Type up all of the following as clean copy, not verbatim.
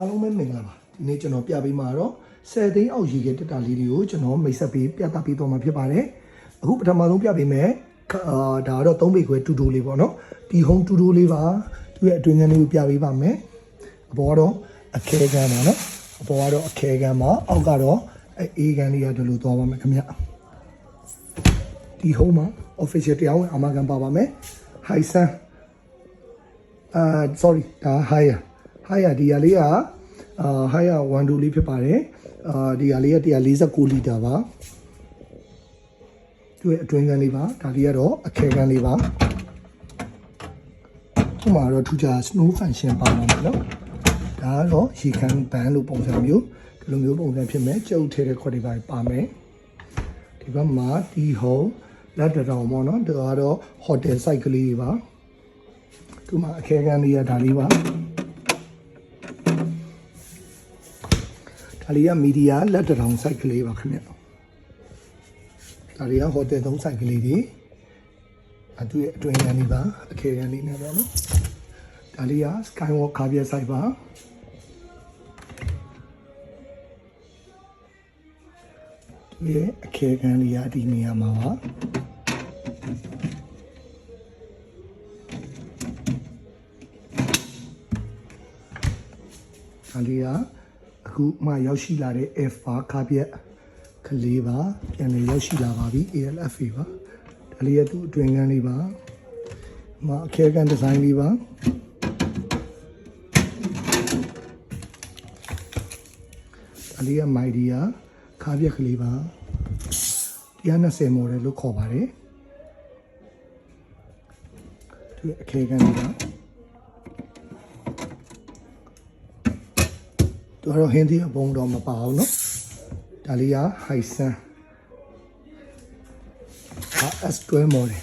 အားလုံးပဲမင်္ဂလာပါဒီနေ့ကျွန်တော်ပြပေးမှာတော့10သိန်းအောက်ရေခဲတက်တာလေးတွေကိုကျွန်တော်မိတ်ဆက်ပေးပြသပေးသွားမှာဖြစ်ပါတယ်အခုပထမဆုံးပြပေးမယ်ဒါကတော့3ပေခွဲတူတူလေးပေါ့နော်ဒီဟုံးတူတူလေးပါသူ့ရဲ့အတွင်းခန်းလေးကိုပြပေးပါမယ်အပေါ်ကတော့အခဲခန်းပါနော်အပေါ်ကတော့အခဲခန်းပါအောက်ကတော့အေးခန်းလေးရတယ်လို့သွားပါမယ်ခင်ဗျဒီဟုံးမှာ official တရားဝင်အာမခံပါပါမယ် high sun sorry ဒါ higher ဒီဟာလေးကhigher 1 2လေးဖြစ်ပါတယ်ဒီဟာလေးက149လီတာပါသူ့ရဲ့အတွင်းခန်းလေးပါဒါလေးကတော့အခဲခန်းလေးပါဒီမှာတော့ထူးခြား snow function ပါမှာနော်ဒါကတော့ရေခမ်းဘန်းလို့ပုံစံမျိုးဒီလိုမျိုးပုံစံဖြစ်မယ်ကျုပ်ထဲတဲ့ခွက်တွေပါမယ်ဒီဘက်မှာဒီဟုံးလက်တောင်ပေါ့နော်ဒါကတော့ hotel site ကလေးပါဒီမှာအခဲခန်းလေးကဒါလေးပါဒါလေးကမီဒီယာလက်တောင် site ကလေးပါခင်ဗျဒါလေးက hotel 3 site ကလေးတွေသူ့ရဲ့အတွင်းခန်းလေးပါအခဲခန်းလေးနဲ့ပေါ့နော်ဒါလေးက skywalk ကားပြ site ပါဒီအခဲခန်းလေးကဒီနေရာမှာပါဒါလေးကအခုမှရောက်ရှိလာတဲ့ F ပါကားပြကလေးပါပြန်လည်ရောက်ရှိလာပါပြီ ALFA ပါဒါလေးကသူ့အတွင်းခန်းလေးပါမှာအခဲခန်းဒီဇိုင်းလေးပါဒါလေးကမိုက်ဒီယာကားပြကလေးပါ120 model လို့ခေါ်ပါတယ်သူ့အခဲခန်းလေးပါသူကတော့ဟင်းသီးအပုံတော့မပါဘူးเนาะဒါလေးက high sun S12 model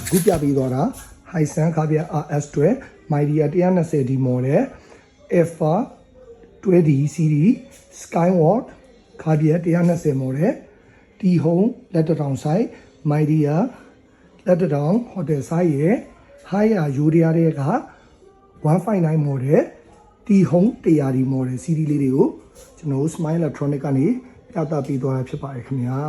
ခုပြပြီးတော့တာ high sun ကားပြ RS12 Mydia 120D model Alpha 12D series Skywalk ကားပြ120 model T home လက်တောင် site Mydiaလက်တောင် hotel site ရဲ့ higher ယူရီးယားတွေက159 model T home 100D model series လေးတွေကိုကျွန်တော် Smile Electronic ကနေပြသပေးသွားတာဖြစ်ပါတယ်ခင်ဗျာ